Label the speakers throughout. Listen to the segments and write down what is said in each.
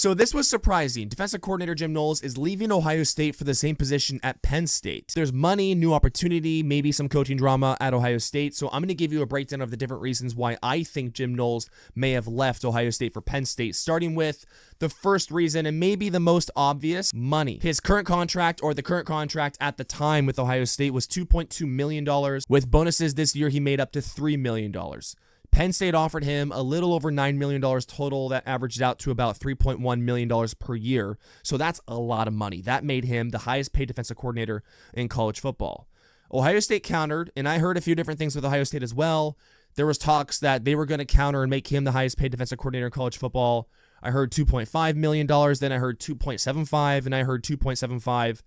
Speaker 1: So this was surprising. Defensive coordinator Jim Knowles is leaving Ohio State for the same position at Penn State. There's money, new opportunity, maybe some coaching drama at Ohio State. So I'm going to give you a breakdown of the different reasons why I think Jim Knowles may have left Ohio State for Penn State, starting with the first reason, and maybe the most obvious, money. His current contract, or the current contract at the time with Ohio State, was $2.2 million. With bonuses this year, he made up to $3 million. Penn State offered him a little over $9 million total. That averaged out to about $3.1 million per year. So that's a lot of money. That made him the highest paid defensive coordinator in college football. Ohio State countered, and I heard a few different things with Ohio State as well. There was talks that they were going to counter and make him the highest paid defensive coordinator in college football. I heard $2.5 million, then I heard $2.75, and I heard $2.75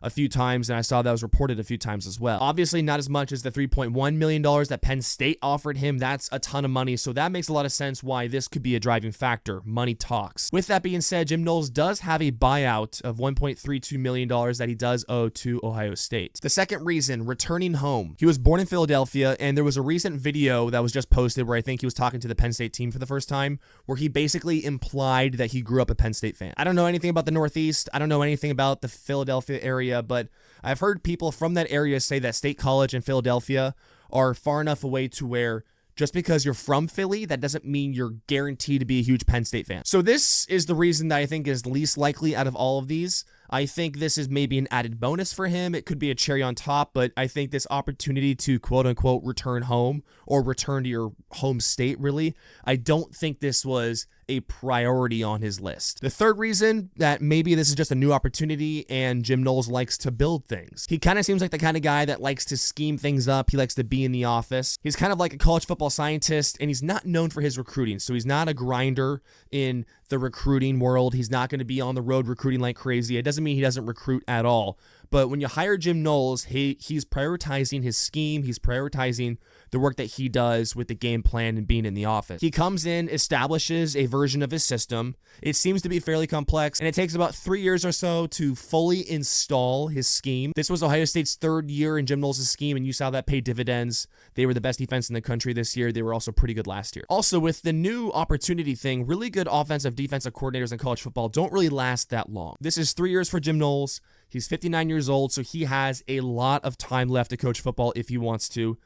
Speaker 1: a few times, and I saw that was reported a few times as well. Obviously, not as much as the $3.1 million that Penn State offered him. That's a ton of money, so that makes a lot of sense why this could be a driving factor. Money talks. With that being said, Jim Knowles does have a buyout of $1.32 million that he does owe to Ohio State. The second reason, returning home. He was born in Philadelphia, and there was a recent video that was just posted where I think he was talking to the Penn State team for the first time, where he basically implied that he grew up a Penn State fan. I don't know anything about the Northeast. I don't know anything about the Philadelphia area, but I've heard people from that area say that State College and Philadelphia are far enough away to where just because you're from Philly, that doesn't mean you're guaranteed to be a huge Penn State fan. So this is the reason that I think is least likely out of all of these. I think this is maybe an added bonus for him. It could be a cherry on top, but I think this opportunity to quote unquote return home or return to your home state, really, I don't think this was a priority on his list. The third reason that maybe this is just a new opportunity and Jim Knowles likes to build things. He kind of seems like the kind of guy that likes to scheme things up. He likes to be in the office. He's kind of like a college football scientist, and he's not known for his recruiting. So he's not a grinder in the recruiting world. He's not going to be on the road recruiting like crazy. It doesn't mean he doesn't recruit at all. But when you hire Jim Knowles, he's prioritizing his scheme. He's prioritizing the work that he does with the game plan and being in the office. He comes in, establishes a version of his system. It seems to be fairly complex, and it takes about 3 years or so to fully install his scheme. This was Ohio State's third year in Jim Knowles' scheme, and you saw that pay dividends. They were the best defense in the country this year. They were also pretty good last year. Also, with the new opportunity thing, really good offensive, defensive coordinators in college football don't really last that long. This is 3 years for Jim Knowles. He's 59 years old, so he has a lot of time left to coach football if he wants to.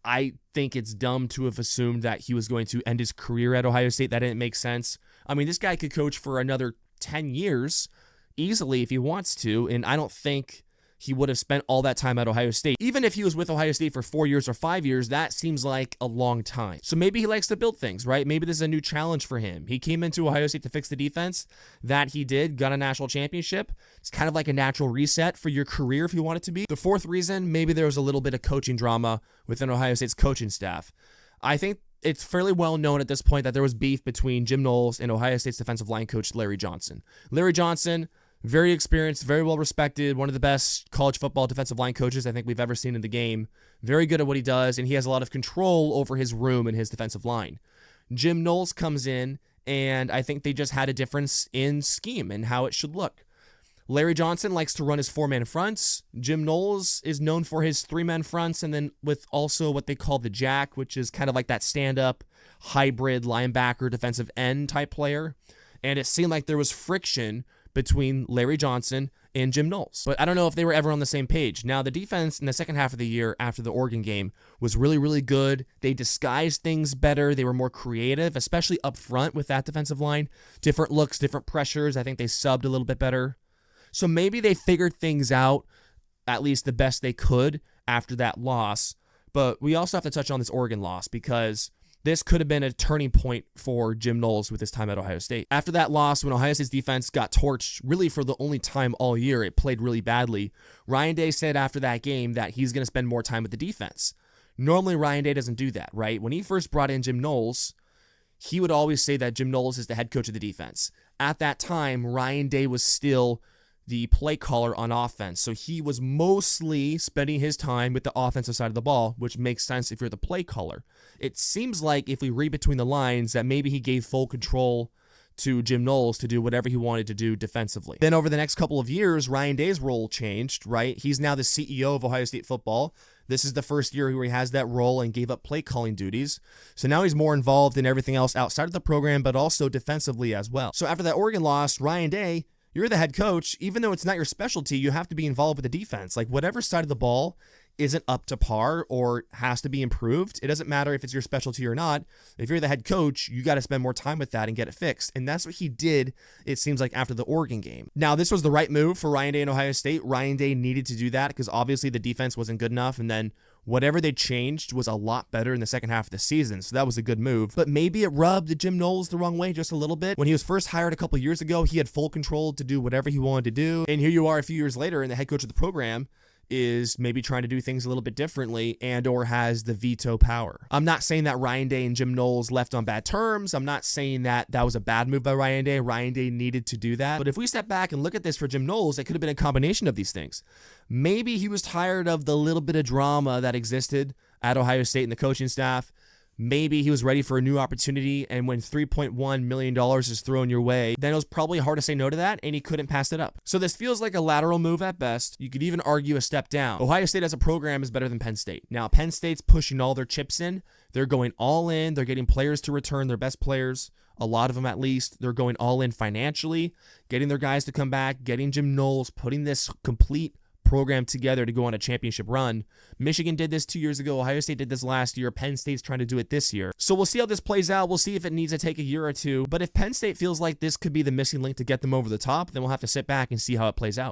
Speaker 1: I think it's dumb to have assumed that he was going to end his career at Ohio State. That didn't make sense. I mean, this guy could coach for another 10 years easily if he wants to, and I don't think he would have spent all that time at Ohio State. Even if he was with Ohio State for 4 years or 5 years, that seems like a long time. So maybe he likes to build things, right? Maybe this is a new challenge for him. He came into Ohio State to fix the defense. That he did, got a national championship. It's kind of like a natural reset for your career if you want it to be. The fourth reason, maybe there was a little bit of coaching drama within Ohio State's coaching staff. I think it's fairly well known at this point that there was beef between Jim Knowles and Ohio State's defensive line coach Larry Johnson. Larry Johnson, very experienced, very well respected, one of the best college football defensive line coaches I think we've ever seen in the game. Very good at what he does, and he has a lot of control over his room and his defensive line. Jim Knowles comes in, and I think they just had a difference in scheme and how it should look. Larry Johnson likes to run his four-man fronts. Jim Knowles is known for his three-man fronts, and then with also what they call the jack, which is kind of like that stand-up hybrid linebacker defensive end type player. And it seemed like there was friction between Larry Johnson and Jim Knowles. But I don't know if they were ever on the same page. Now, the defense in the second half of the year after the Oregon game was really, really good. They disguised things better. They were more creative, especially up front with that defensive line. Different looks, different pressures. I think they subbed a little bit better. So maybe they figured things out at least the best they could after that loss. But we also have to touch on this Oregon loss because this could have been a turning point for Jim Knowles with his time at Ohio State. After that loss, when Ohio State's defense got torched really for the only time all year, it played really badly. Ryan Day said after that game that he's going to spend more time with the defense. Normally, Ryan Day doesn't do that, right? When he first brought in Jim Knowles, he would always say that Jim Knowles is the head coach of the defense. At that time, Ryan Day was still the play caller on offense. So he was mostly spending his time with the offensive side of the ball, which makes sense if you're the play caller. It seems like if we read between the lines that maybe he gave full control to Jim Knowles to do whatever he wanted to do defensively. Then over the next couple of years, Ryan Day's role changed, right? He's now the CEO of Ohio State football. This is the first year where he has that role and gave up play calling duties. So now he's more involved in everything else outside of the program, but also defensively as well. So after that Oregon loss, Ryan Day, you're the head coach. Even though it's not your specialty, you have to be involved with the defense. Like whatever side of the ball isn't up to par or has to be improved, it doesn't matter if it's your specialty or not. If you're the head coach, you got to spend more time with that and get it fixed. And that's what he did, it seems like, after the Oregon game. Now, this was the right move for Ryan Day in Ohio State. Ryan Day needed to do that because obviously the defense wasn't good enough. And then whatever they changed was a lot better in the second half of the season. So that was a good move. But maybe it rubbed Jim Knowles the wrong way just a little bit. When he was first hired a couple years ago, he had full control to do whatever he wanted to do. And here you are a few years later, and the head coach of the program is maybe trying to do things a little bit differently and or has the veto power. I'm not saying that Ryan Day and Jim Knowles left on bad terms. I'm not saying that that was a bad move by Ryan Day. Ryan Day needed to do that. But if we step back and look at this for Jim Knowles, it could have been a combination of these things. Maybe he was tired of the little bit of drama that existed at Ohio State and the coaching staff. Maybe he was ready for a new opportunity, and when $3.1 million is thrown your way, then it was probably hard to say no to that, and he couldn't pass it up. So this feels like a lateral move at best. You could even argue a step down. Ohio State as a program is better than Penn State. Now, Penn State's pushing all their chips in. They're going all in. They're getting players to return, their best players, a lot of them at least. They're going all in financially, getting their guys to come back, getting Jim Knowles, putting this complete program together to go on a championship run. Michigan did this 2 years ago. Ohio State did this last year. Penn State's trying to do it this year. So we'll see how this plays out. We'll see if it needs to take a year or two. But if Penn State feels like this could be the missing link to get them over the top, then we'll have to sit back and see how it plays out.